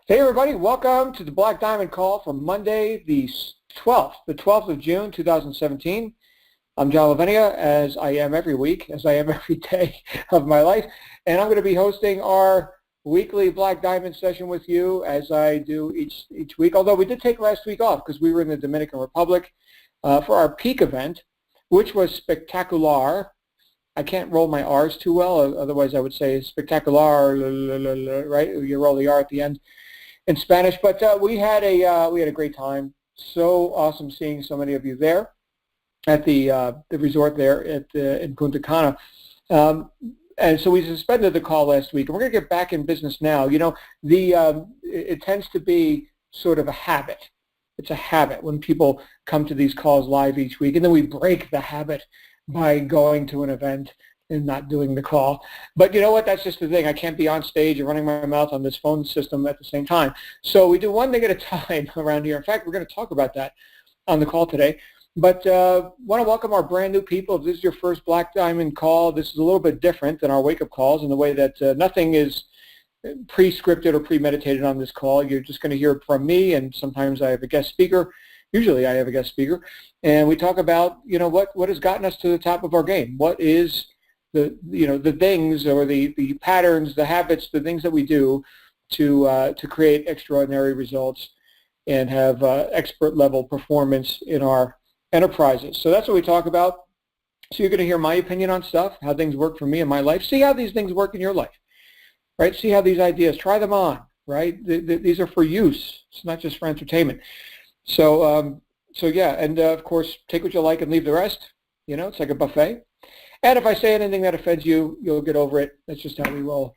Hey everybody, welcome to the Black Diamond Call for Monday the 12th of June 2017. I'm John Lavenia, as I am every week, as I am every day of my life, and I'm going to be hosting our weekly Black Diamond session with you as I do each week, although we did take last week off because we were in the Dominican Republic for our peak event, which was spectacular. I can't roll my R's too well, otherwise I would say spectacular, right? You roll the R at the end in Spanish, but we had a great time. So awesome seeing so many of you there at the resort there in Punta Cana. And so we suspended the call last week, and we're going to get back in business now. You know, it tends to be sort of a habit. It's a habit when people come to these calls live each week, and then we break the habit by going to an event and not doing the call. But you know what? That's just the thing. I can't be on stage and running my mouth on this phone system at the same time. So we do one thing at a time around here. In fact, we're going to talk about that on the call today. But want to welcome our brand new people. If this is your first Black Diamond call, this is a little bit different than our wake-up calls in the way that nothing is pre-scripted or premeditated on this call. You're just going to hear from me, and sometimes I have a guest speaker. Usually I have a guest speaker. And we talk about, you know, what has gotten us to the top of our game. What is the things or the patterns, the habits, the things that we do to create extraordinary results and have expert level performance in our enterprises. So that's what we talk about. So you're going to hear my opinion on stuff, how things work for me in my life. See how these things work in your life, right? See how these ideas, try them on, right? These are for use. It's not just for entertainment. So yeah, and of course, take what you like and leave the rest. You know, it's like a buffet. And if I say anything that offends you, you'll get over it. That's just how we roll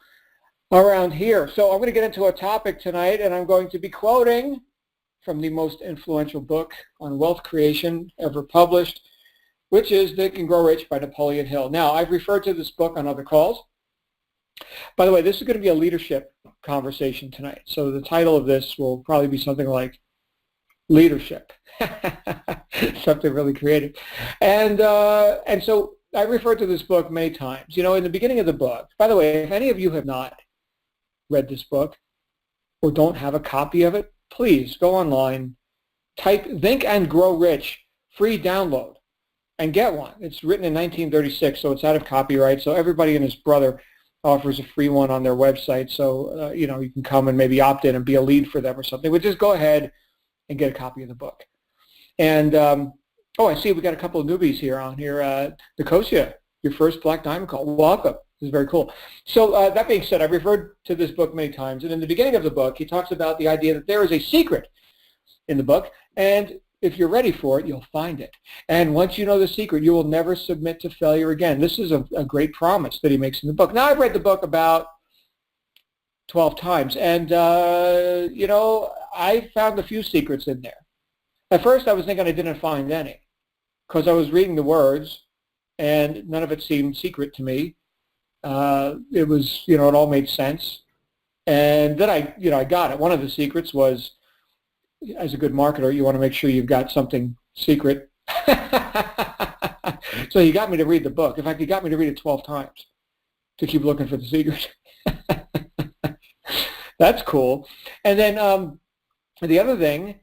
around here. So I'm going to get into a topic tonight, and I'm going to be quoting from the most influential book on wealth creation ever published, which is Think and Grow Rich by Napoleon Hill. Now, I've referred to this book on other calls. By the way, this is going to be a leadership conversation tonight. So the title of this will probably be something like Leadership. Something really creative. And so I referred to this book many times. You know, in the beginning of the book, by the way, if any of you have not read this book or don't have a copy of it, please go online, type Think and Grow Rich, free download, and get one. It's written in 1936, so it's out of copyright. So everybody and his brother offers a free one on their website. So, you know, you can come and maybe opt in and be a lead for them or something. But just go ahead and get a copy of the book. And oh, I see we got a couple of newbies here on here. Nicosia, your first Black Diamond call. Welcome. This is very cool. So that being said, I've referred to this book many times. And in the beginning of the book, he talks about the idea that there is a secret in the book. And if you're ready for it, you'll find it. And once you know the secret, you will never submit to failure again. This is a great promise that he makes in the book. Now, I've read the book about 12 times. And, you know, I found a few secrets in there. At first, I was thinking I didn't find any because I was reading the words and none of it seemed secret to me. It was, you know, it all made sense. And then I got it. One of the secrets was, as a good marketer, you want to make sure you've got something secret. So he got me to read the book. In fact, he got me to read it 12 times to keep looking for the secret. That's cool. And then the other thing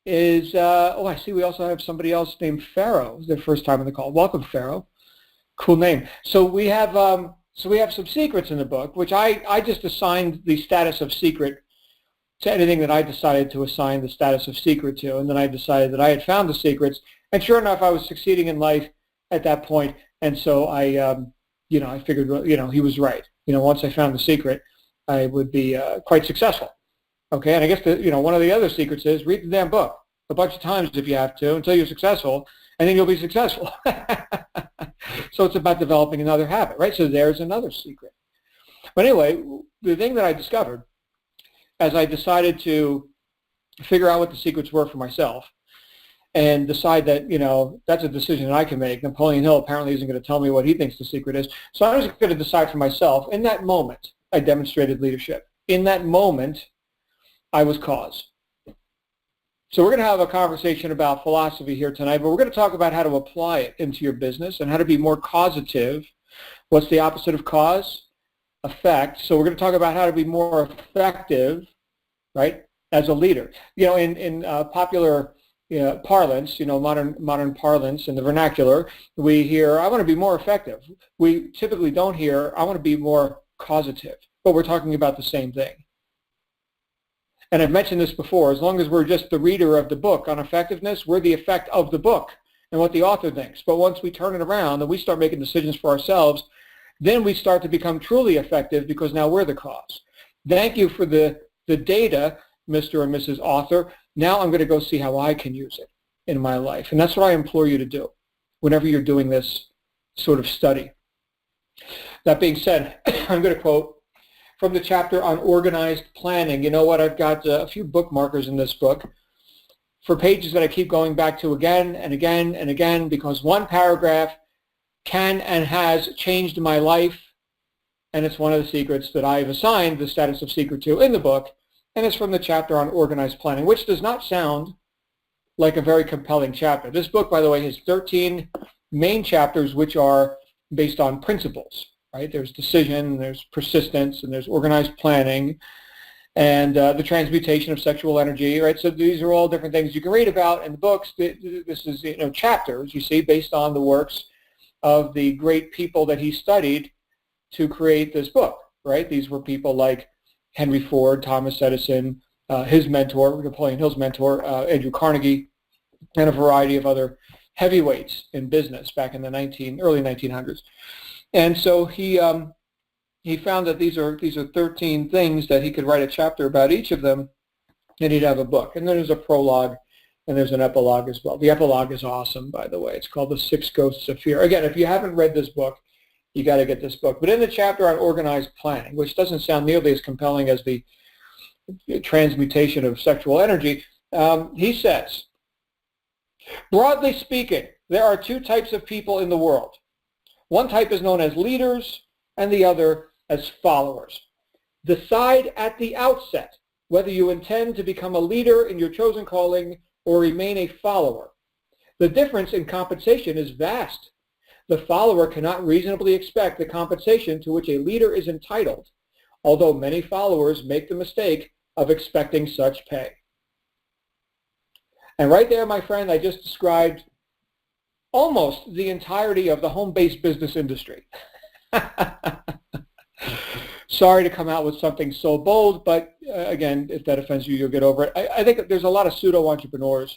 is, oh, I see we also have somebody else named Pharaoh. It's their first time on the call. Welcome, Pharaoh. Cool name. So we have some secrets in the book, which I just assigned the status of secret to anything that I decided to assign the status of secret to. And then I decided that I had found the secrets. And sure enough, I was succeeding in life at that point. And so I figured, you know, he was right. You know, once I found the secret, I would be quite successful. Okay, and I guess one of the other secrets is read the damn book a bunch of times if you have to until you're successful, and then you'll be successful. So it's about developing another habit, right? So there's another secret. But anyway, the thing that I discovered as I decided to figure out what the secrets were for myself and decide that, you know, that's a decision that I can make. Napoleon Hill apparently isn't going to tell me what he thinks the secret is. So I was going to decide for myself. In that moment, I demonstrated leadership. In that moment, I was cause. So we're going to have a conversation about philosophy here tonight, but we're going to talk about how to apply it into your business and how to be more causative. What's the opposite of cause? Effect. So we're going to talk about how to be more effective right? As a leader. In popular parlance, modern parlance in the vernacular, we hear, I want to be more effective. We typically don't hear, I want to be more causative, but we're talking about the same thing. And I've mentioned this before, as long as we're just the reader of the book on effectiveness, we're the effect of the book and what the author thinks. But once we turn it around and we start making decisions for ourselves, then we start to become truly effective because now we're the cause. Thank you for the data, Mr. and Mrs. Author. Now I'm going to go see how I can use it in my life. And that's what I implore you to do whenever you're doing this sort of study. That being said, I'm going to quote from the chapter on organized planning. You know what? I've got a few bookmarkers in this book for pages that I keep going back to again and again and again, because one paragraph can and has changed my life, and it's one of the secrets that I've assigned the status of secret to in the book, and it's from the chapter on organized planning, which does not sound like a very compelling chapter. This book, by the way, has 13 main chapters which are based on principles, right? There's decision, there's persistence, and there's organized planning, and the transmutation of sexual energy, right? So these are all different things you can read about in the books. This is, chapters, you see, based on the works of the great people that he studied to create this book, right? These were people like Henry Ford, Thomas Edison, his mentor, Napoleon Hill's mentor, Andrew Carnegie, and a variety of other heavyweights in business back in the early 1900s. And so he found that these are 13 things that he could write a chapter about each of them, and he'd have a book. And then there's a prologue, and there's an epilogue as well. The epilogue is awesome, by the way. It's called The Six Ghosts of Fear. Again, if you haven't read this book, you got to get this book. But in the chapter on organized planning, which doesn't sound nearly as compelling as the transmutation of sexual energy, he says, broadly speaking, there are two types of people in the world. One type is known as leaders, and the other as followers. Decide at the outset whether you intend to become a leader in your chosen calling or remain a follower. The difference in compensation is vast. The follower cannot reasonably expect the compensation to which a leader is entitled, although many followers make the mistake of expecting such pay. And right there, my friend, I just described almost the entirety of the home-based business industry. Sorry to come out with something so bold, but again, if that offends you, you'll get over it. I think there's a lot of pseudo-entrepreneurs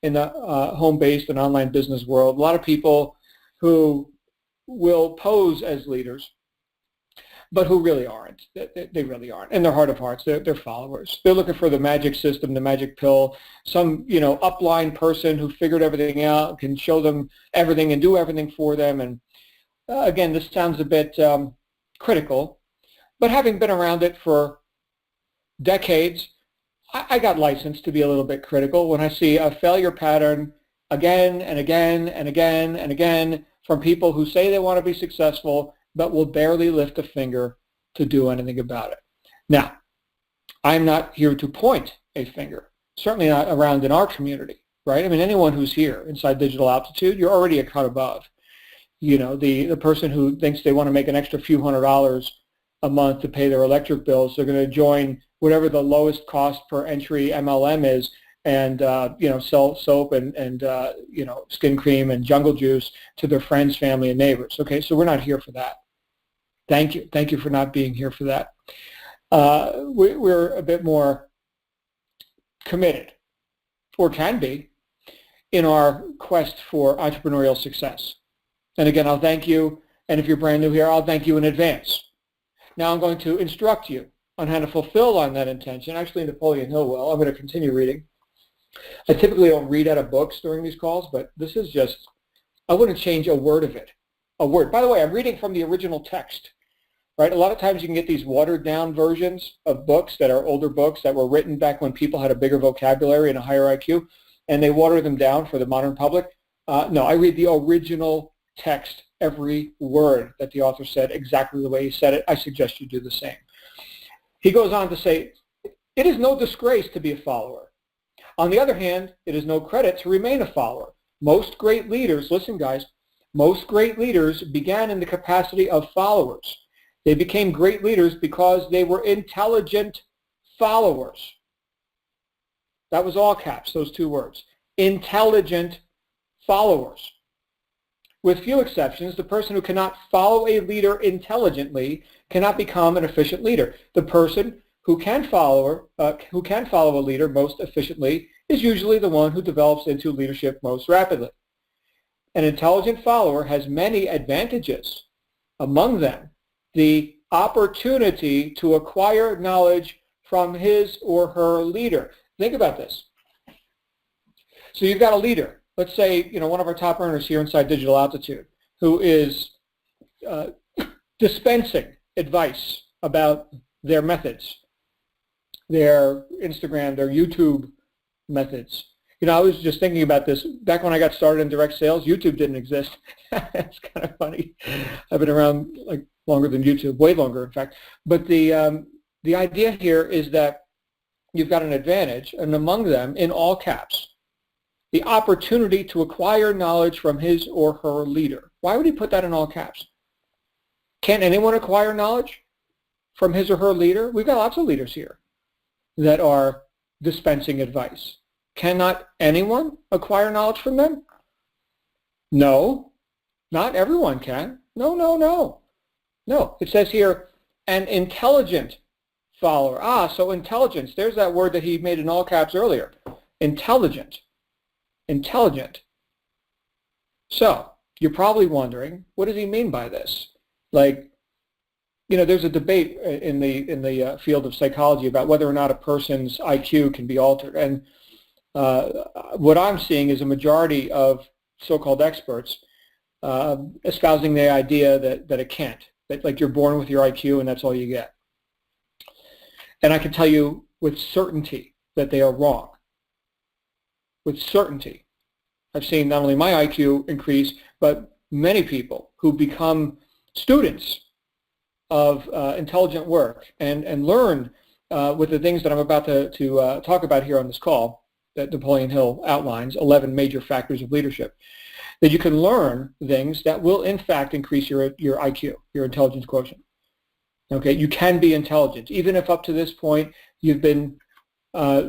in the home-based and online business world. A lot of people who will pose as leaders, but who really aren't. They really aren't. In their heart of hearts, they're followers. They're looking for the magic system, the magic pill, some upline person who figured everything out, can show them everything and do everything for them. And again, this sounds a bit critical, but having been around it for decades, I got licensed to be a little bit critical when I see a failure pattern again and again and again and again from people who say they want to be successful but will barely lift a finger to do anything about it. Now, I'm not here to point a finger, certainly not around in our community, right? I mean, anyone who's here inside Digital Altitude, you're already a cut above. The person who thinks they want to make an extra few $100s a month to pay their electric bills, they're going to join whatever the lowest cost per entry MLM is and sell soap and skin cream and jungle juice to their friends, family, and neighbors. Okay, so we're not here for that. Thank you for not being here for that. We're a bit more committed, or can be, in our quest for entrepreneurial success. And again, I'll thank you, and if you're brand new here, I'll thank you in advance. Now I'm going to instruct you on how to fulfill on that intention. Actually, Napoleon Hill will. I'm going to continue reading. I typically don't read out of books during these calls, but this is just, I wouldn't change a word of it. A word. By the way, I'm reading from the original text, right? A lot of times you can get these watered down versions of books that are older books that were written back when people had a bigger vocabulary and a higher IQ, and they water them down for the modern public. No, I read the original text, every word that the author said exactly the way he said it. I suggest you do the same. He goes on to say, it is no disgrace to be a follower. On the other hand, it is no credit to remain a follower. Most great leaders, listen guys, most great leaders began in the capacity of followers. They became great leaders because they were intelligent followers. That was all caps, those two words. Intelligent followers. With few exceptions, the person who cannot follow a leader intelligently cannot become an efficient leader. The person who can follow a leader most efficiently is usually the one who develops into leadership most rapidly. An intelligent follower has many advantages. Among them, the opportunity to acquire knowledge from his or her leader. Think about this. So you've got a leader. Let's say, one of our top earners here inside Digital Altitude, who is dispensing advice about their methods, their Instagram, their YouTube methods. I was just thinking about this. Back when I got started in direct sales, YouTube didn't exist. It's kind of funny. I've been around like longer than YouTube, way longer, in fact. But the idea here is that you've got an advantage, and among them, in all caps, the opportunity to acquire knowledge from his or her leader. Why would he put that in all caps? Can anyone acquire knowledge from his or her leader? We've got lots of leaders here that are dispensing advice. Cannot anyone acquire knowledge from them? No, not everyone can. No. No, it says here, an intelligent follower. So intelligence, there's that word that he made in all caps earlier. Intelligent. So you're probably wondering, what does he mean by this? Like, there's a debate in the field of psychology about whether or not a person's IQ can be altered. And what I'm seeing is a majority of so-called experts espousing the idea that it can't, that like you're born with your IQ and that's all you get. And I can tell you with certainty that they are wrong. With certainty. I've seen not only my IQ increase, but many people who become students of intelligent work and learn with the things that I'm about to talk about here on this call that Napoleon Hill outlines, 11 major factors of leadership, that you can learn things that will in fact increase your IQ, your intelligence quotient. Okay, you can be intelligent, even if up to this point you've been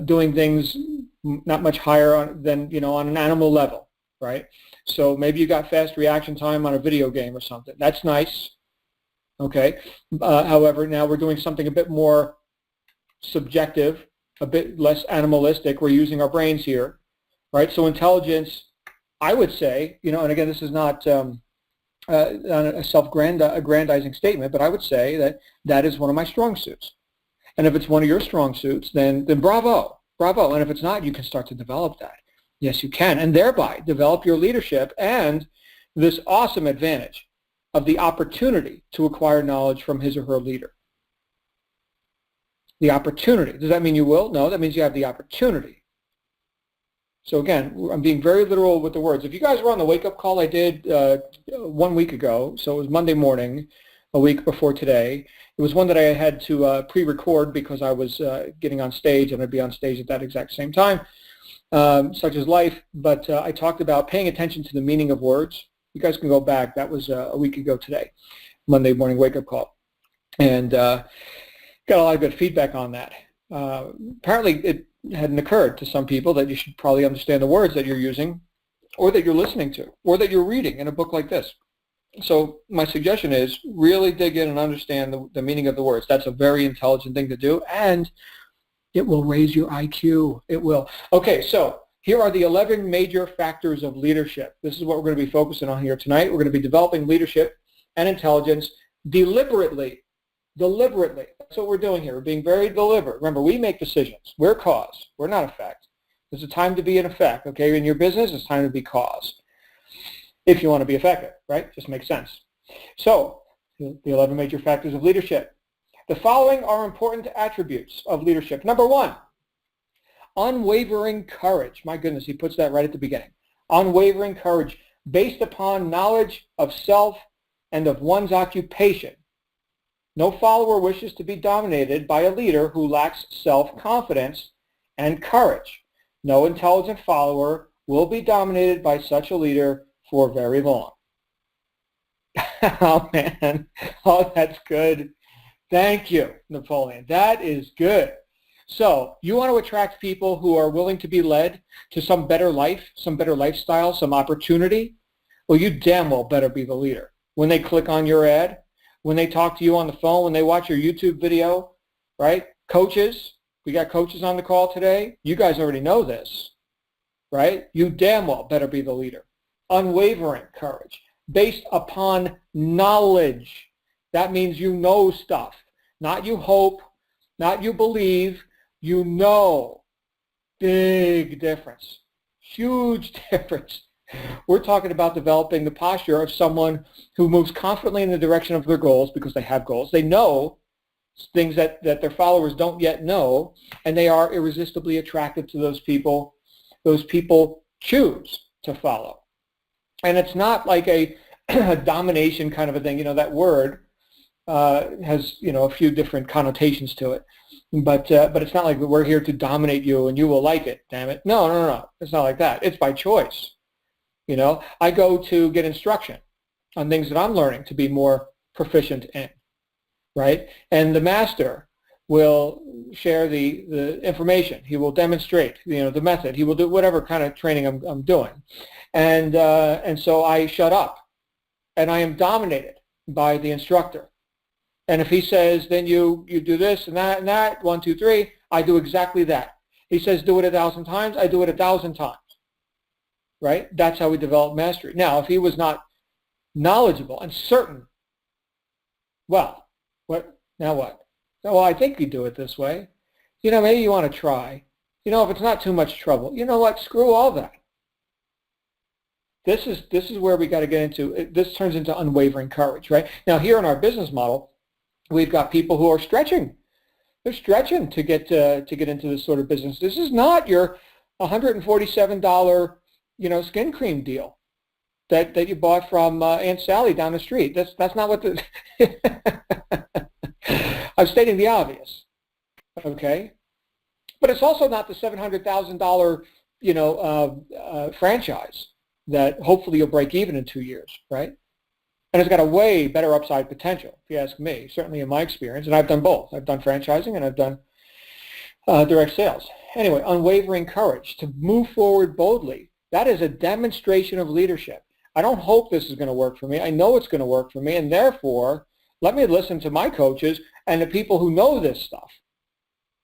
doing things not much higher than on an animal level, right? So maybe you got fast reaction time on a video game or something. That's nice. Okay. However, now we're doing something a bit more subjective, a bit less animalistic. We're using our brains here, right? So intelligence, I would say, and again, this is not a self-aggrandizing statement, but I would say that is one of my strong suits. And if it's one of your strong suits, then bravo. And if it's not, you can start to develop that. Yes, you can, and thereby develop your leadership and this awesome advantage of the opportunity to acquire knowledge from his or her leader. The opportunity. Does that mean you will? No, that means you have the opportunity. So again, I'm being very literal with the words. If you guys were on the wake-up call I did 1 week ago, so it was Monday morning, a week before today, it was one that I had to pre-record because I was getting on stage, and I'd be on stage at that exact same time, such is life. But I talked about paying attention to the meaning of words. You guys can go back. That was a week ago today, Monday morning wake-up call. And got a lot of good feedback on that. Apparently it hadn't occurred to some people that you should probably understand the words that you're using or that you're listening to or that you're reading in a book like this. So my suggestion is really dig in and understand the meaning of the words. That's a very intelligent thing to do, and it will raise your IQ. It will. Okay, so here are the 11 major factors of leadership. This is what we're going to be focusing on here tonight. We're going to be developing leadership and intelligence deliberately. That's what we're doing here. We're being very deliberate. Remember, we make decisions. We're cause. We're not effect. There's a time to be an effect, okay? In your business, it's time to be cause. If you want to be effective, right? Just makes sense. So, the 11 major factors of leadership. The following are important attributes of leadership. Number 1, unwavering courage. My goodness, he puts that right at the beginning. Unwavering courage based upon knowledge of self and of one's occupation. No follower wishes to be dominated by a leader who lacks self-confidence and courage. No intelligent follower will be dominated by such a leader for very long. Oh, man. Oh, that's good. Thank you, Napoleon. That is good. So you want to attract people who are willing to be led to some better life, some better lifestyle, some opportunity? Well, you damn well better be the leader. When they click on your ad, when they talk to you on the phone, when they watch your YouTube video, right? Coaches, we got coaches on the call today. You guys already know this, right? You damn well better be the leader. Unwavering courage based upon knowledge. That means you know stuff, not you hope, not you believe, you know. Big difference, huge difference. We're talking about developing the posture of someone who moves confidently in the direction of their goals because they have goals. They know things that their followers don't yet know, and they are irresistibly attracted to those people. Those people choose to follow. And it's not like a domination kind of a thing. You know, that word has, you know, a few different connotations to it. But it's not like we're here to dominate you and you will like it, damn it. No. It's not like that. It's by choice. You know, I go to get instruction on things that I'm learning to be more proficient in, right? And the master will share the information. He will demonstrate, you know, the method. He will do whatever kind of training I'm doing. And so I shut up and I am dominated by the instructor. And if he says, then you do this and that, 1, 2, 3, I do exactly that. He says, do it 1,000 times, I do it 1,000 times. Right? That's how we develop mastery. Now, if he was not knowledgeable and certain, well, now what? Well, I think you do it this way. You know, maybe you want to try. You know, if it's not too much trouble, you know what? Screw all that. This is where we got to get into. This turns into unwavering courage, right? Now, here in our business model, we've got people who are stretching. They're stretching to get into this sort of business. This is not your $147 skin cream deal that you bought from Aunt Sally down the street. That's not what the I'm stating the obvious, okay? But it's also not the $700,000 franchise that hopefully you'll break even in 2 years, right? And it's got a way better upside potential, if you ask me, certainly in my experience. And I've done both. I've done franchising and I've done direct sales. Anyway, unwavering courage to move forward boldly. That is a demonstration of leadership. I don't hope this is going to work for me. I know it's going to work for me, and therefore, let me listen to my coaches and the people who know this stuff,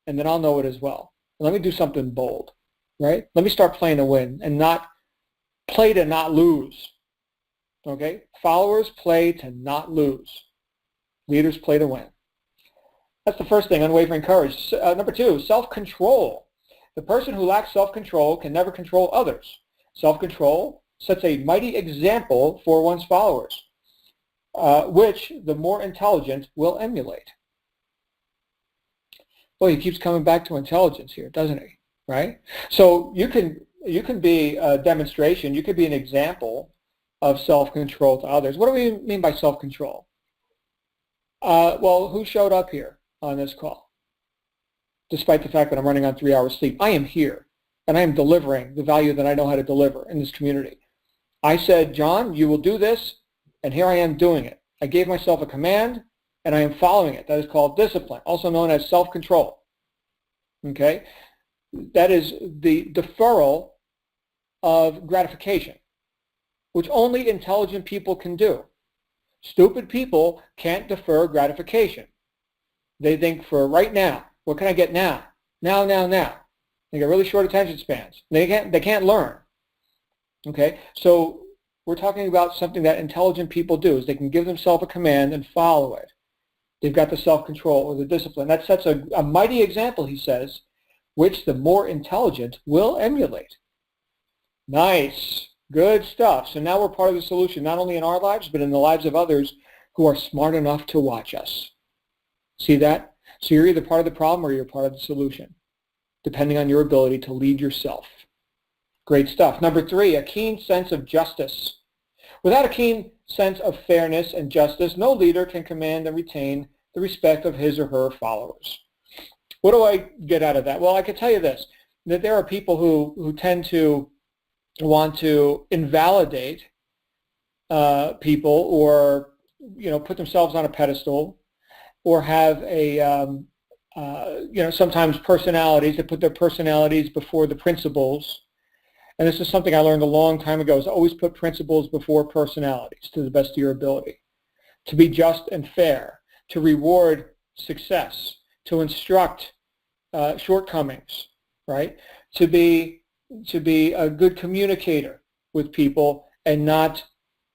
and then I'll know it as well. And let me do something bold, right? Let me start playing to win and not play to not lose, okay? Followers play to not lose. Leaders play to win. That's the first thing, unwavering courage. Number 2, self-control. The person who lacks self-control can never control others. Self-control sets a mighty example for one's followers, which the more intelligent will emulate. Boy, he keeps coming back to intelligence here, doesn't he? Right? So you can be a demonstration. You could be an example of self-control to others. What do we mean by self-control? Well, who showed up here on this call? Despite the fact that I'm running on 3 hours sleep, I am here, and I am delivering the value that I know how to deliver in this community. I said, John, you will do this, and here I am doing it. I gave myself a command, and I am following it. That is called discipline, also known as self-control. Okay? That is the deferral of gratification, which only intelligent people can do. Stupid people can't defer gratification. They think for right now. What can I get now? Now. They get really short attention spans. They can't learn. Okay, so we're talking about something that intelligent people do is they can give themselves a command and follow it. They've got the self-control or the discipline. That sets a mighty example, he says, which the more intelligent will emulate. Nice. Good stuff. So now we're part of the solution, not only in our lives, but in the lives of others who are smart enough to watch us. See that? So you're either part of the problem or you're part of the solution, depending on your ability to lead yourself. Great stuff. Number 3, a keen sense of justice. Without a keen sense of fairness and justice, no leader can command and retain the respect of his or her followers. What do I get out of that? Well, I can tell you this, that there are people who tend to want to invalidate people or put themselves on a pedestal or have a sometimes personalities, they put their personalities before the principles. And this is something I learned a long time ago, is always put principles before personalities to the best of your ability. To be just and fair, to reward success, to instruct shortcomings, right? To be a good communicator with people and not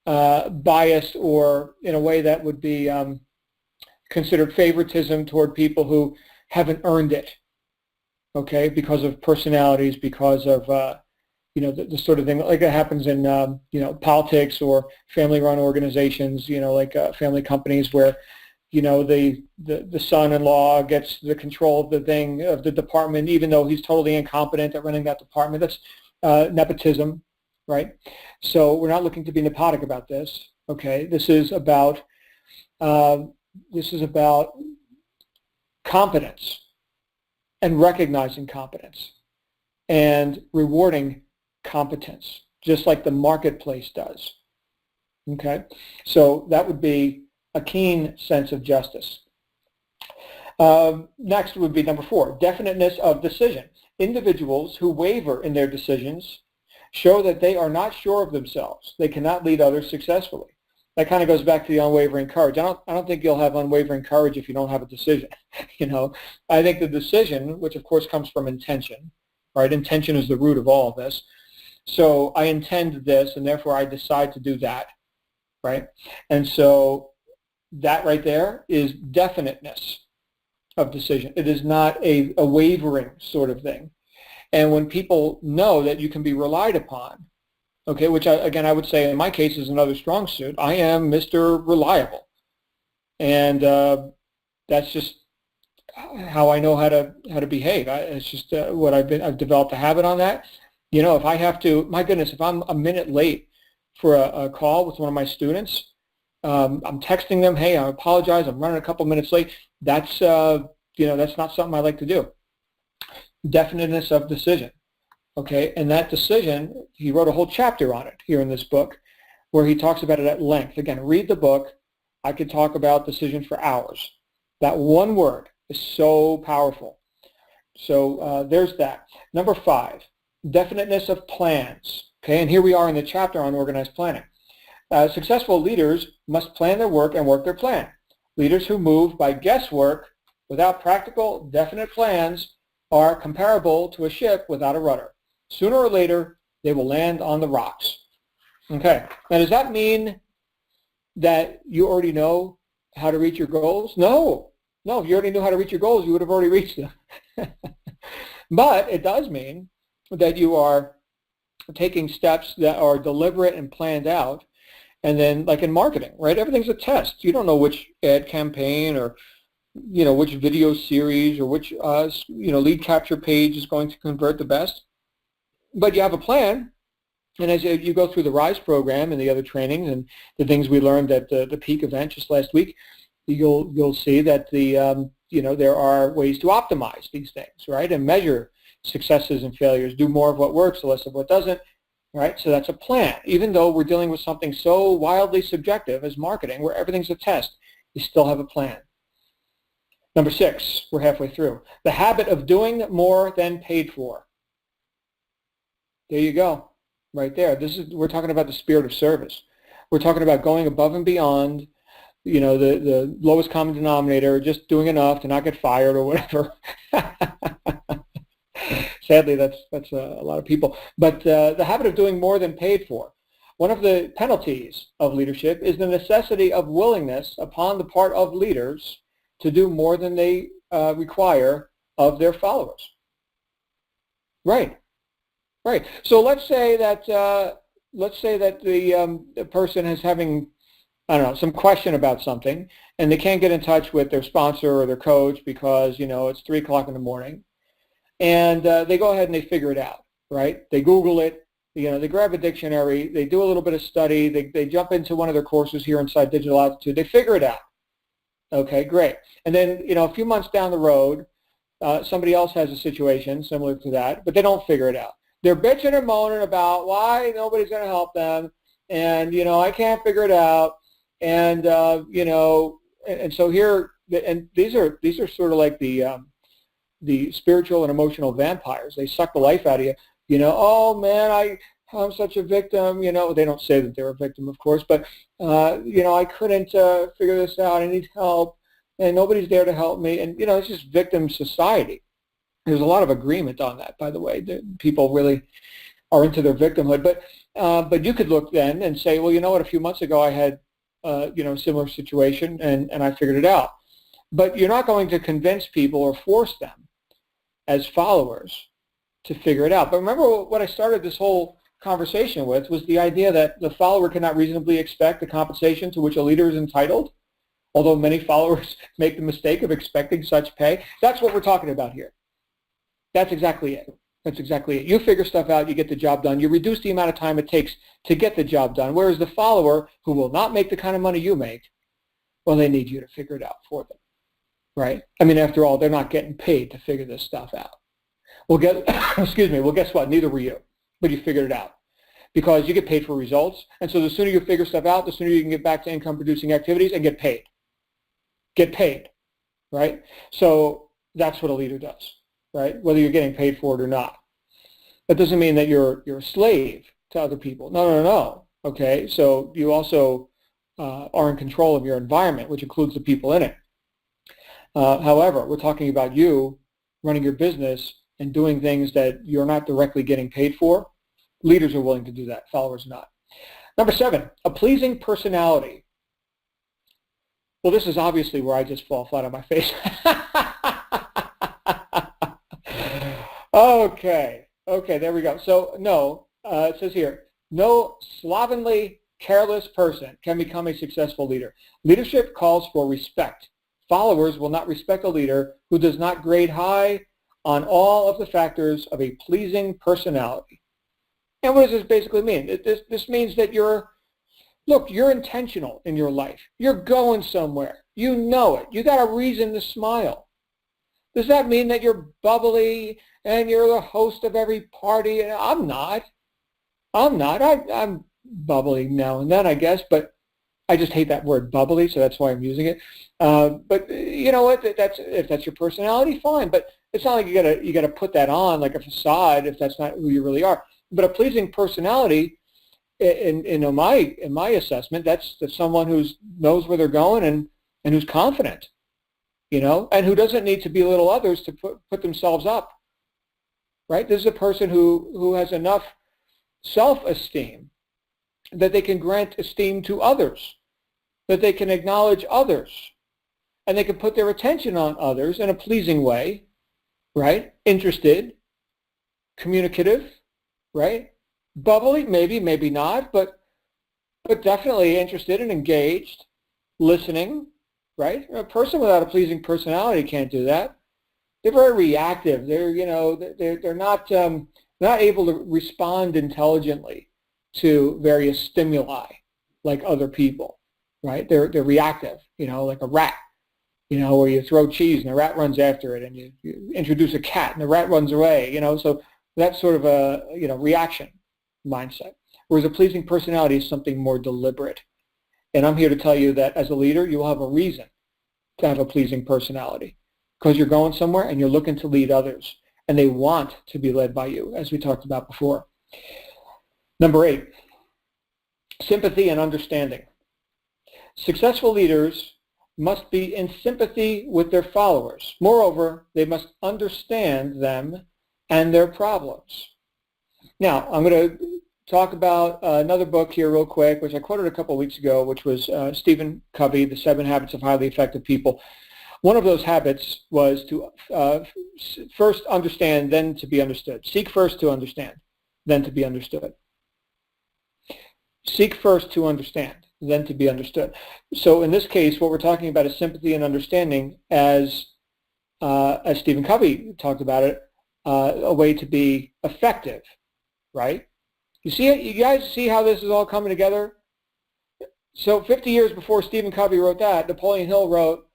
biased or in a way that would be considered favoritism toward people who haven't earned it, okay, because of personalities, because of the sort of thing like that happens in politics or family-run organizations, like family companies where the son-in-law gets the control of the department, even though he's totally incompetent at running that department. That's nepotism, right? So we're not looking to be nepotic about this. Okay, this is about competence and recognizing competence and rewarding competence, just like the marketplace does. Okay, so that would be a keen sense of justice. Next would be number 4, definiteness of decision. Individuals who waver in their decisions show that they are not sure of themselves. They cannot lead others successfully. That kind of goes back to the unwavering courage. I don't think you'll have unwavering courage if you don't have a decision. I think the decision, which of course comes from intention, right? Intention is the root of all of this. So I intend this, and therefore I decide to do that, right? And so that right there is definiteness of decision. It is not a wavering sort of thing. And when people know that you can be relied upon, okay, which I would say in my case is another strong suit. I am Mr. Reliable. And that's just how I know how to behave. It's just what I've developed a habit on that. If I have to, my goodness, if I'm a minute late for a call with one of my students, I'm texting them, hey, I apologize, I'm running a couple minutes late. That's that's not something I like to do. Definiteness of decision. Okay, and that decision, he wrote a whole chapter on it here in this book where he talks about it at length. Again, read the book. I could talk about decision for hours. That one word is so powerful. So there's that. Number 5, definiteness of plans. Okay, and here we are in the chapter on organized planning. Successful leaders must plan their work and work their plan. Leaders who move by guesswork without practical, definite plans are comparable to a ship without a rudder. Sooner or later, they will land on the rocks. Okay, now does that mean that you already know how to reach your goals? No, if you already knew how to reach your goals, you would have already reached them. But it does mean that you are taking steps that are deliberate and planned out. And then, like in marketing, right, everything's a test. You don't know which ad campaign or which video series or which lead capture page is going to convert the best. But you have a plan, and as you go through the RISE program and the other trainings and the things we learned at the peak event just last week, you'll see that there are ways to optimize these things, right, and measure successes and failures, do more of what works, less of what doesn't, right? So that's a plan. Even though we're dealing with something so wildly subjective as marketing, where everything's a test, you still have a plan. Number 6, we're halfway through. The habit of doing more than paid for. There you go, right there. We're talking about the spirit of service. We're talking about going above and beyond, the lowest common denominator, just doing enough to not get fired or whatever. Sadly, that's a lot of people. But the habit of doing more than paid for. One of the penalties of leadership is the necessity of willingness upon the part of leaders to do more than they require of their followers. Right. So let's say that the person is having, some question about something, and they can't get in touch with their sponsor or their coach because it's 3 o'clock in the morning, and they go ahead and they figure it out. Right? They Google it. They grab a dictionary. They do a little bit of study. They jump into one of their courses here inside Digital Altitude. They figure it out. Okay, great. And then, a few months down the road, somebody else has a situation similar to that, but they don't figure it out. They're bitching and moaning about why nobody's going to help them, and, I can't figure it out, and, and so here and these are sort of like the spiritual and emotional vampires. They suck the life out of you. Oh man, I'm such a victim. They don't say that they're a victim, of course, but I couldn't figure this out. I need help, and nobody's there to help me. And it's just victim society. There's a lot of agreement on that, by the way. People really are into their victimhood. But you could look then and say, well, you know what? A few months ago, I had a similar situation, and I figured it out. But you're not going to convince people or force them as followers to figure it out. But remember what I started this whole conversation with was the idea that the follower cannot reasonably expect the compensation to which a leader is entitled, although many followers make the mistake of expecting such pay. That's what we're talking about here. That's exactly it. That's exactly it. You figure stuff out, you get the job done. You reduce the amount of time it takes to get the job done, whereas the follower, who will not make the kind of money you make, well, they need you to figure it out for them, right? I mean, after all, they're not getting paid to figure this stuff out. Well, excuse me, well, guess what? Neither were you, but you figured it out because you get paid for results. And so the sooner you figure stuff out, the sooner you can get back to income-producing activities and get paid. Get paid, right? So that's what a leader does, right? Whether you're getting paid for it or not. That doesn't mean that you're a slave to other people. No. Okay, so you also are in control of your environment, which includes the people in it. However, we're talking about you running your business and doing things that you're not directly getting paid for. Leaders are willing to do that, followers not. Number 7, a pleasing personality. Well, this is obviously where I just fall flat on my face. Okay, there we go. So no, it says here, no slovenly, careless person can become a successful leader. Leadership calls for respect. Followers will not respect a leader who does not grade high on all of the factors of a pleasing personality. And what does this basically mean? This means that you're intentional in your life. You're going somewhere. You know it. You got a reason to smile. Does that mean that you're bubbly and you're the host of every party? I'm not. I'm bubbly now and then, I guess, but I just hate that word bubbly, so that's why I'm using it. But you know what? If that's your personality, fine. But it's not like you gotta put that on like a facade if that's not who you really are. But a pleasing personality, in my assessment, that's someone who knows where they're going and who's confident, and who doesn't need to belittle others to put themselves up. Right? This is a person who has enough self-esteem that they can grant esteem to others, that they can acknowledge others, and they can put their attention on others in a pleasing way, right? Interested, communicative, right? Bubbly, maybe not, but definitely interested and engaged, listening, right? A person without a pleasing personality can't do that. They're very reactive. They're not able to respond intelligently to various stimuli like other people, right? They're reactive, like a rat, where you throw cheese and the rat runs after it, and you introduce a cat and the rat runs away, so that's sort of a reaction mindset. Whereas a pleasing personality is something more deliberate. And I'm here to tell you that as a leader, you will have a reason to have a pleasing personality because you're going somewhere and you're looking to lead others, and they want to be led by you, as we talked about before. Number 8, sympathy and understanding. Successful leaders must be in sympathy with their followers. Moreover, they must understand them and their problems. Now, I'm going to talk about another book here real quick, which I quoted a couple of weeks ago, which was Stephen Covey, The 7 Habits of Highly Effective People. One of those habits was to first understand, then to be understood. Seek first to understand, then to be understood. Seek first to understand, then to be understood. So in this case, what we're talking about is sympathy and understanding as Stephen Covey talked about it, a way to be effective, right? You guys see how this is all coming together? So 50 years before Stephen Covey wrote that, Napoleon Hill wrote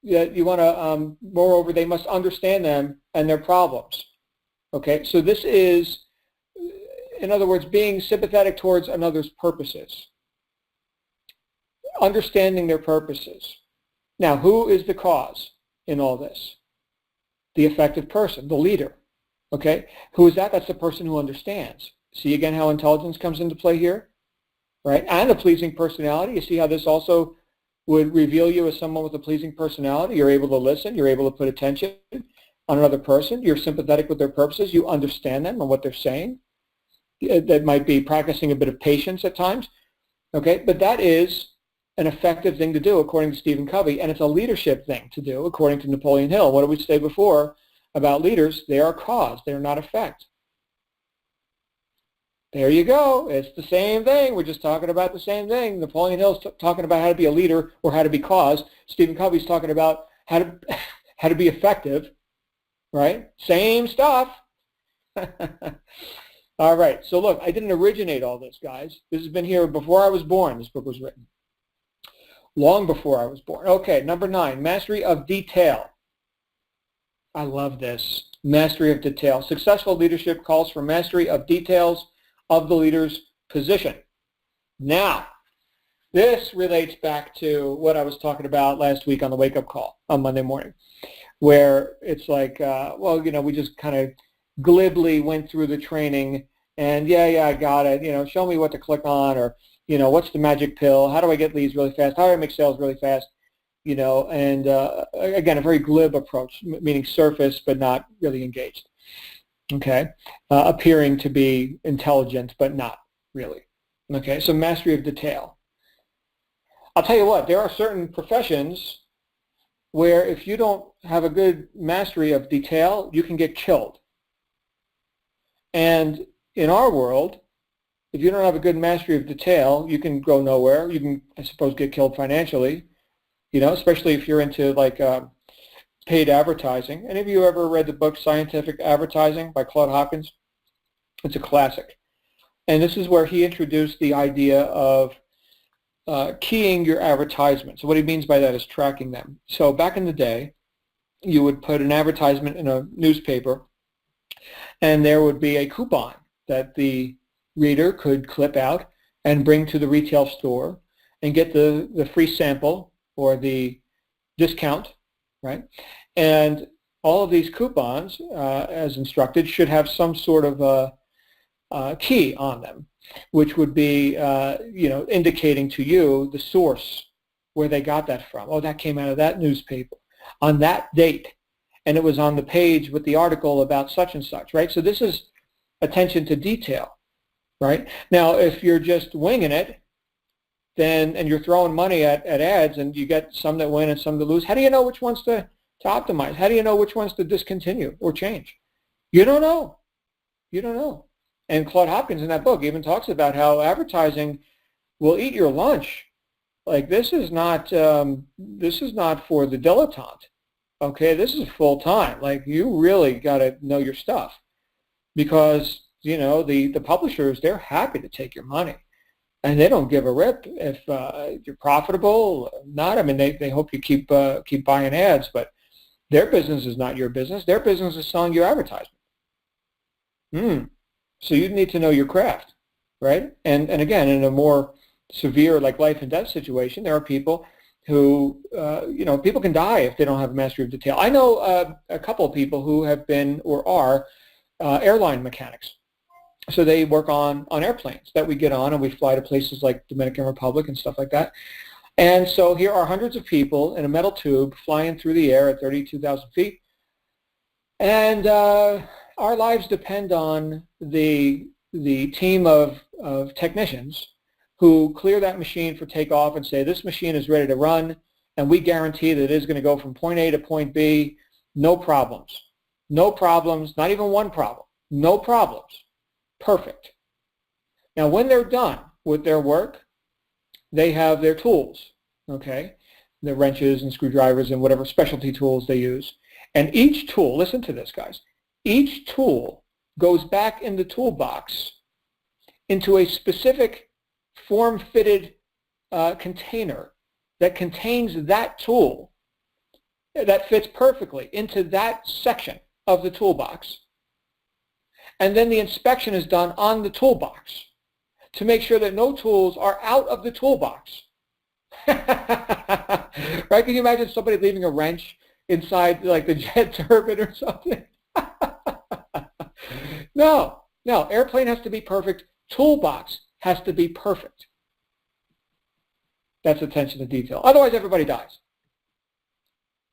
that you want to, moreover, they must understand them and their problems. Okay, so this is, in other words, being sympathetic towards another's purposes. Understanding their purposes. Now, who is the cause in all this? The effective person, the leader. Okay? Who is that? That's the person who understands. See again how intelligence comes into play here? Right? And a pleasing personality. You see how this also would reveal you as someone with a pleasing personality. You're able to listen. You're able to put attention on another person. You're sympathetic with their purposes. You understand them and what they're saying. That might be practicing a bit of patience at times. Okay? But that is an effective thing to do according to Stephen Covey, and it's a leadership thing to do according to Napoleon Hill. What did we say before about leaders? They are cause. They are not effect. There you go. It's the same thing. We're just talking about the same thing. Napoleon Hill's talking about how to be a leader or how to be cause. Stephen Covey's talking about how to be effective, right? Same stuff. All right. So look, I didn't originate all this, guys. This has been here before I was born. This book was written. Long before I was born. Okay, number 9, mastery of detail. I love this. Mastery of detail. Successful leadership calls for mastery of details of the leader's position. Now, this relates back to what I was talking about last week on the wake-up call on Monday morning, where it's like, well, you know, we just kind of glibly went through the training and, yeah, I got it. You know, show me what to click on, or, you know, what's the magic pill? How do I get leads really fast? How do I make sales really fast? You know, and again, a very glib approach, meaning surface but not really engaged. Okay, appearing to be intelligent but not really. Okay, so mastery of detail. I'll tell you what, there are certain professions where if you don't have a good mastery of detail, you can get killed. And in our world, if you don't have a good mastery of detail, you can go nowhere. You can, I suppose, get killed financially, you know, especially if you're into like paid advertising. Any of you ever read the book Scientific Advertising by Claude Hopkins? It's a classic. And this is where he introduced the idea of keying your advertisements. So what he means by that is tracking them. So back in the day, you would put an advertisement in a newspaper, and there would be a coupon that the reader could clip out and bring to the retail store and get the free sample or the discount, right? And all of these coupons, as instructed, should have some sort of a key on them, which would be, you know, indicating to you the source where they got that from. Oh, that came out of that newspaper on that date, and it was on the page with the article about such and such, right? So this is attention to detail. Right? Now, if you're just winging it, then, and you're throwing money at ads and you get some that win and some that lose, how do you know which ones to optimize? How do you know which ones to discontinue or change? You don't know. You don't know. And Claude Hopkins in that book even talks about how advertising will eat your lunch. Like this is not for the dilettante. Okay, this is full time. Like you really got to know your stuff, because you know, the publishers, they're happy to take your money, and they don't give a rip if you're profitable or not. I mean, they hope you keep buying ads, but their business is not your business. Their business is selling your advertisement. So you need to know your craft, right? And again, in a more severe, like life and death situation, there are people who, you know, people can die if they don't have a mastery of detail. I know a couple of people who have been or are airline mechanics. So they work on airplanes that we get on, and we fly to places like Dominican Republic and stuff like that. And so here are hundreds of people in a metal tube flying through the air at 32,000 feet. And our lives depend on the team of technicians who clear that machine for takeoff and say, this machine is ready to run, and we guarantee that it is going to go from point A to point B, no problems. No problems, not even one problem. No problems. Perfect. Now, when they're done with their work, they have their tools, okay? Their wrenches and screwdrivers and whatever specialty tools they use. And each tool, listen to this, guys, each tool goes back in the toolbox into a specific form-fitted container that contains that tool that fits perfectly into that section of the toolbox. And then the inspection is done on the toolbox to make sure that no tools are out of the toolbox. Right? Can you imagine somebody leaving a wrench inside like the jet turbine or something? No, no. Airplane has to be perfect. Toolbox has to be perfect. That's attention to detail. Otherwise, everybody dies.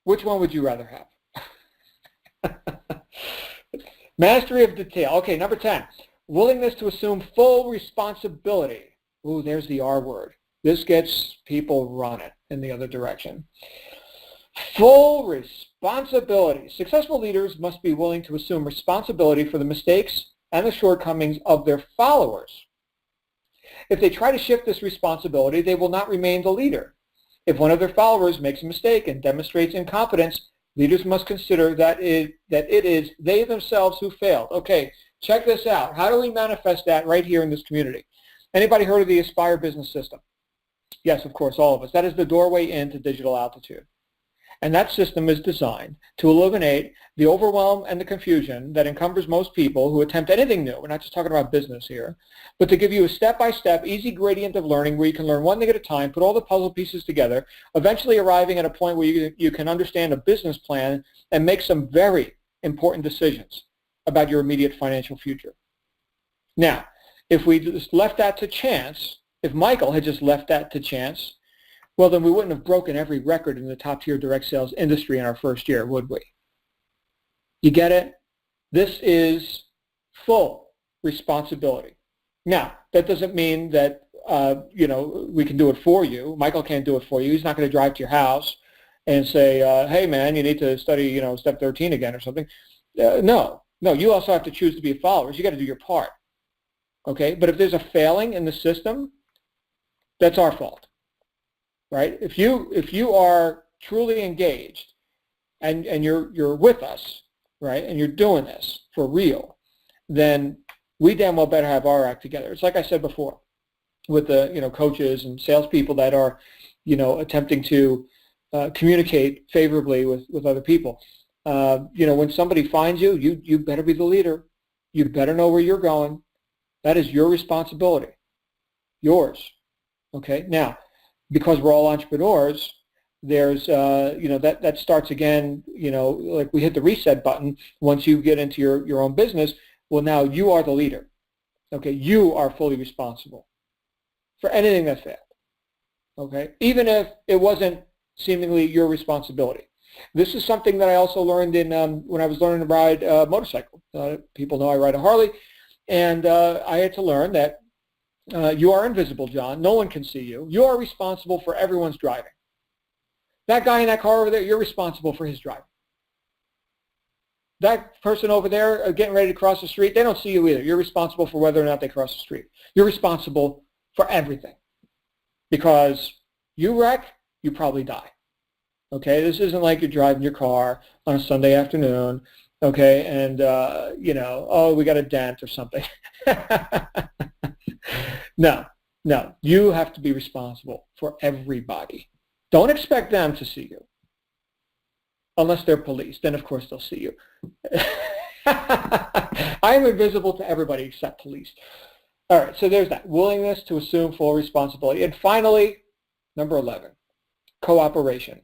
Which one would you rather have? Mastery of detail. Okay, number 10. Willingness to assume full responsibility. Ooh, there's the R word. This gets people running in the other direction. Full responsibility. Successful leaders must be willing to assume responsibility for the mistakes and the shortcomings of their followers. If they try to shift this responsibility, they will not remain the leader. If one of their followers makes a mistake and demonstrates incompetence, leaders must consider that it is they themselves who failed. Okay, check this out. How do we manifest that right here in this community? Anybody heard of the Aspire business system? Yes, of course, all of us. That is the doorway into digital altitude. And that system is designed to eliminate the overwhelm and the confusion that encumbers most people who attempt anything new. We're not just talking about business here, but to give you a step-by-step, easy gradient of learning where you can learn one thing at a time, put all the puzzle pieces together, eventually arriving at a point where you can understand a business plan and make some very important decisions about your immediate financial future. Now, if we just left that to chance, if Michael had just left that to chance, well, then we wouldn't have broken every record in the top-tier direct sales industry in our first year, would we? You get it? This is full responsibility. Now, that doesn't mean that, we can do it for you. Michael can't do it for you. He's not going to drive to your house and say, hey, man, you need to study, step 13 again or something. No, you also have to choose to be a follower. You got to do your part. Okay? But if there's a failing in the system, that's our fault. Right? If you are truly engaged and you're with us, right, and you're doing this for real, then we damn well better have our act together. It's like I said before with the coaches and salespeople that are attempting to communicate favorably with other people. When somebody finds you, you better be the leader. You better know where you're going. That is your responsibility, yours. Okay, now. Because we're all entrepreneurs, there's, that starts again, like we hit the reset button once you get into your own business. Well, now you are the leader. Okay, you are fully responsible for anything that failed. Okay, even if it wasn't seemingly your responsibility. This is something that I also learned in when I was learning to ride a motorcycle. People know I ride a Harley, and I had to learn that you are invisible, John. No one can see you. You are responsible for everyone's driving. That guy in that car over there, you're responsible for his driving. That person over there getting ready to cross the street, they don't see you either. You're responsible for whether or not they cross the street. You're responsible for everything. Because you wreck, you probably die. Okay? This isn't like you're driving your car on a Sunday afternoon, okay, and, we got a dent or something. No, you have to be responsible for everybody. Don't expect them to see you. Unless they're police, then of course they'll see you. I am invisible to everybody except police. All right, so there's that. Willingness to assume full responsibility. And finally, number 11, cooperation.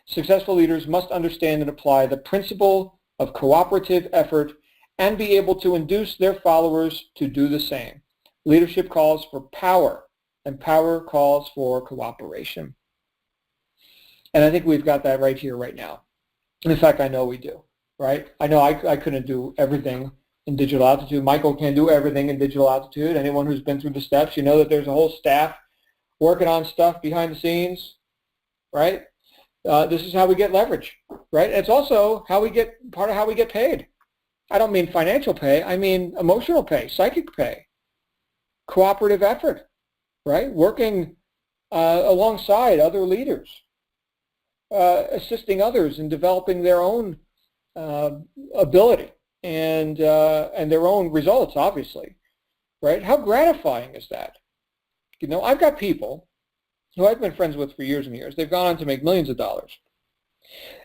Successful leaders must understand and apply the principle of cooperative effort and be able to induce their followers to do the same. Leadership calls for power, and power calls for cooperation. And I think we've got that right here, right now. In fact, I know we do, right? I know I couldn't do everything in digital altitude. Michael can do everything in digital altitude. Anyone who's been through the steps, you know that there's a whole staff working on stuff behind the scenes, right? This is how we get leverage, right? It's also part of how we get paid. I don't mean financial pay. I mean emotional pay, psychic pay. Cooperative effort, right? Working alongside other leaders, assisting others in developing their own ability and their own results, obviously, right? How gratifying is that? I've got people who I've been friends with for years and years. They've gone on to make millions of dollars,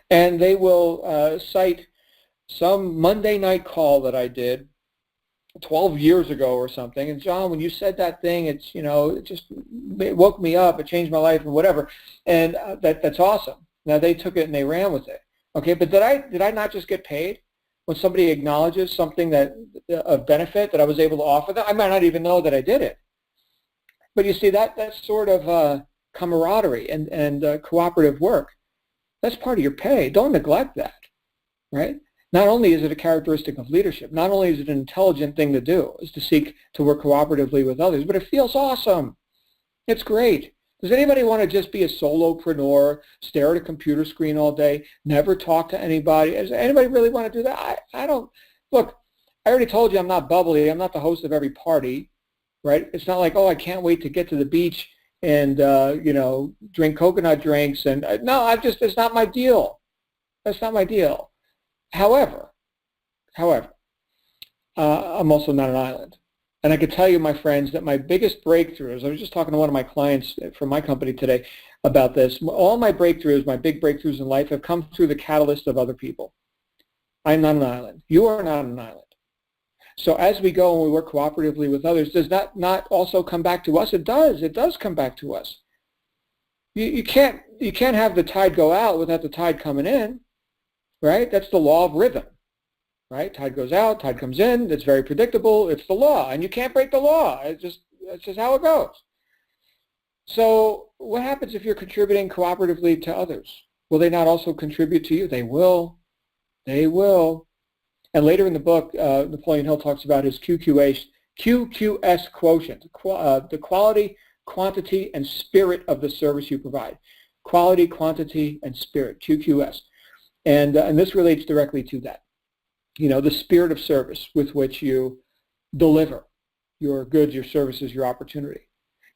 and they will cite some Monday night call that I did 12 years ago or something. And John, when you said that thing, it's, it woke me up. It changed my life and whatever. And that's awesome. Now they took it and they ran with it. Okay, but did I not just get paid when somebody acknowledges something that of benefit that I was able to offer them? I might not even know that I did it. But you see, that's sort of camaraderie and cooperative work. That's part of your pay. Don't neglect that, right? Not only is it a characteristic of leadership, not only is it an intelligent thing to do, is to seek to work cooperatively with others, but it feels awesome. It's great. Does anybody want to just be a solopreneur, stare at a computer screen all day, never talk to anybody? Does anybody really want to do that? I don't. Look, I already told you I'm not bubbly. I'm not the host of every party, right? It's not like, oh, I can't wait to get to the beach and, drink coconut drinks. And no, it's not my deal. That's not my deal. However, I'm also not an island. And I can tell you, my friends, that my biggest breakthroughs, I was just talking to one of my clients from my company today about this, all my breakthroughs, my big breakthroughs in life have come through the catalyst of other people. I'm not an island. You are not an island. So as we go and we work cooperatively with others, does that not also come back to us? It does. It does come back to us. You can't have the tide go out without the tide coming in, right? That's the law of rhythm. Right? Tide goes out, tide comes in. It's very predictable. It's the law, and you can't break the law. That's just how it goes. So what happens if you're contributing cooperatively to others? Will they not also contribute to you? They will. They will. And later in the book, Napoleon Hill talks about his QQS quotient, the quality, quantity, and spirit of the service you provide. Quality, quantity, and spirit, QQS. And this relates directly to that. The spirit of service with which you deliver your goods, your services, your opportunity.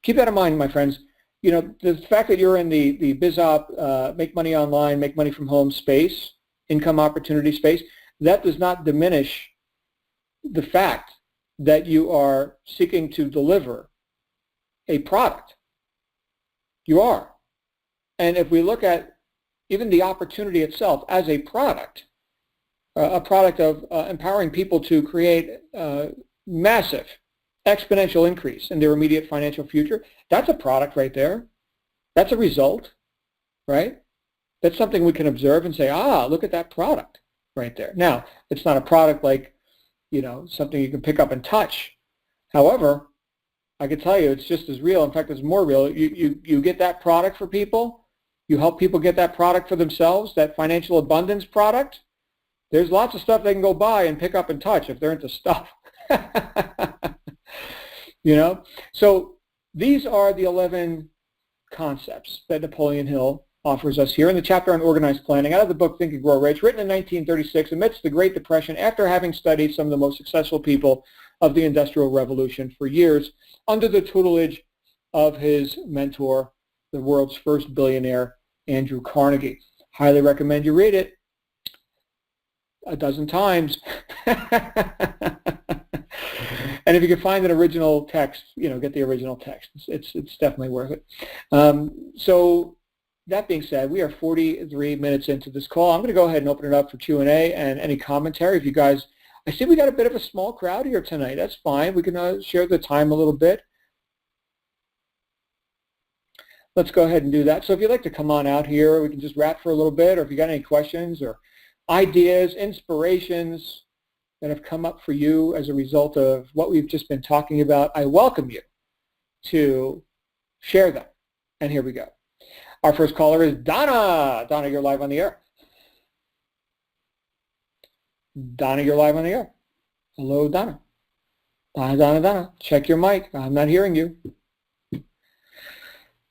Keep that in mind, my friends. The fact that you're in the BizOp, make money online, make money from home space, income opportunity space, that does not diminish the fact that you are seeking to deliver a product. You are. And if we look at even the opportunity itself as a product of empowering people to create massive exponential increase in their immediate financial future, that's a product right there. That's a result, right? That's something we can observe and say, look at that product right there. Now, it's not a product like, something you can pick up and touch. However, I can tell you it's just as real. In fact, it's more real. You get that product for people. You help people get that product for themselves, that financial abundance product. There's lots of stuff they can go buy and pick up and touch if they're into stuff. So these are the 11 concepts that Napoleon Hill offers us here in the chapter on organized planning out of the book Think and Grow Rich, written in 1936 amidst the Great Depression after having studied some of the most successful people of the Industrial Revolution for years under the tutelage of his mentor, the world's first billionaire, Andrew Carnegie. Highly recommend you read it. A dozen times. And if you can find an original text, get the original text. It's definitely worth it. So that being said, we are 43 minutes into this call. I'm going to go ahead and open it up for Q&A and any commentary. If you guys, I see we got a bit of a small crowd here tonight. That's fine. We can share the time a little bit. Let's go ahead and do that. So if you'd like to come on out here, we can just wrap for a little bit, or if you got any questions or ideas, inspirations that have come up for you as a result of what we've just been talking about, I welcome you to share them. And here we go. Our first caller is Donna. Donna, you're live on the air. Donna, you're live on the air. Hello, Donna. Donna. Check your mic. I'm not hearing you.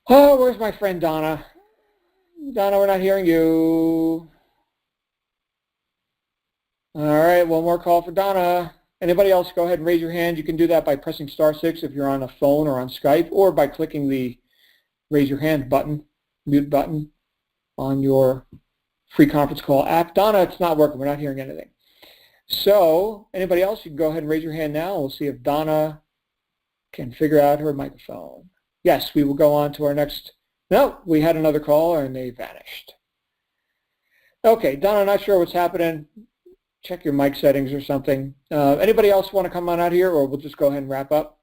Oh, where's my friend Donna? Donna, we're not hearing you. All right, one more call for Donna. Anybody else, go ahead and raise your hand. You can do that by pressing *6 if you're on a phone or on Skype, or by clicking the raise your hand button, mute button on your free conference call app. Donna, it's not working. We're not hearing anything. So anybody else, you can go ahead and raise your hand now. We'll see if Donna can figure out her microphone. Yes, we will go on to our next. No, we had another caller and they vanished. Okay, Donna, not sure what's happening. check your mic settings or something. Anybody else want to come on out here, or we'll just go ahead and wrap up?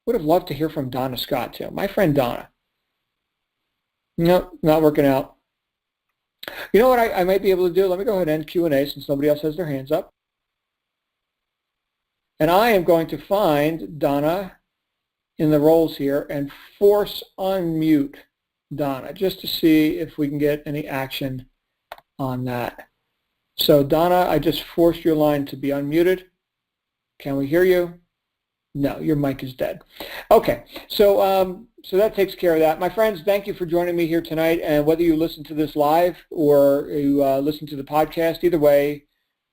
Would have loved to hear from Donna Scott too. My friend Donna. No, not working out. You know what I might be able to do? Let me go ahead and end Q&A since nobody else has their hands up. And I am going to find Donna in the roles here and force unmute Donna just to see if we can get any action on that. So Donna, I just forced your line to be unmuted. Can we hear you? No, your mic is dead. Okay, so so that takes care of that. My friends, thank you for joining me here tonight. And whether you listen to this live or you listen to the podcast, either way,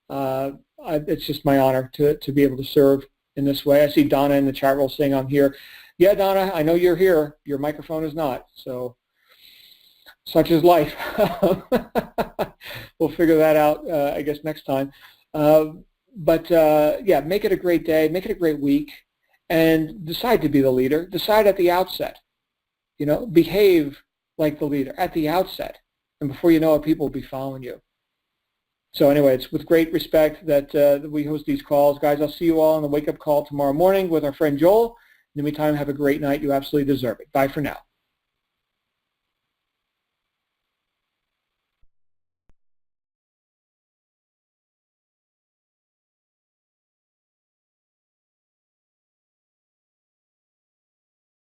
it's just my honor to be able to serve in this way. I see Donna in the chat room saying I'm here. Yeah, Donna, I know you're here. Your microphone is not. So such is life. We'll figure that out, I guess, next time. But yeah, make it a great day. Make it a great week. And decide to be the leader. Decide at the outset. You know, behave like the leader at the outset. And before you know it, people will be following you. So anyway, it's with great respect that we host these calls. Guys, I'll see you all on the wake-up call tomorrow morning with our friend Joel. In the meantime, have a great night. You absolutely deserve it. Bye for now.